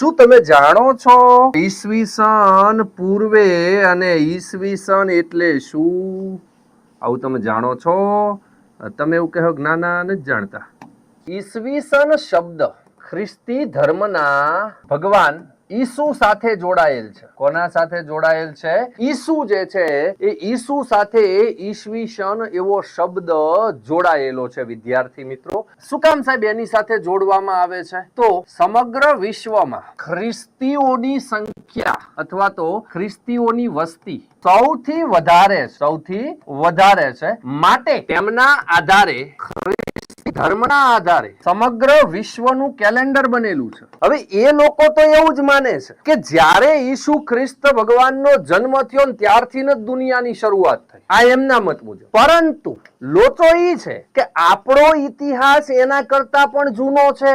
શું તમે જાણો છો ઈસવીસન પૂર્વે અને ઈસવીસન એટલે શું? આવું તમે જાણો છો? તમે એવું કહો કે ના નથી જાણતા. ઈસવીસન શબ્દ ખ્રિસ્તી ધર્મના ભગવાન ઈસુ સાથે જોડાયેલ છે. કોના સાથે જોડાયેલ છે? ઈસુ જે છે એ ઈસુ સાથે ઈસવીસન એવો શબ્દ જોડાયેલો છે. વિદ્યાર્થી મિત્રો, શું કામ સાહેબ એની સાથે જોડવામાં આવે છે? તો સમગ્ર વિશ્વમાં ખ્રિસ્તીઓની સંખ્યા અથવા તો ખ્રિસ્તીઓની વસ્તી સૌથી વધારે છે, માટે તેમના આધારે ધર્મના આધારે સમગ્ર વિશ્વનું કેલેન્ડર બનેલું છે. હવે એ લોકો તો એવું જ માને છે કે જ્યારે ઈસુ ખ્રિસ્ત ભગવાનનો જન્મ થયો ને ત્યારથી જ દુનિયાની શરૂઆત થઈ. આ એમના મત મુજબ. પરંતુ લોચો ઈ છે કે આપણો ઇતિહાસ એના કરતા પણ જૂનો છે.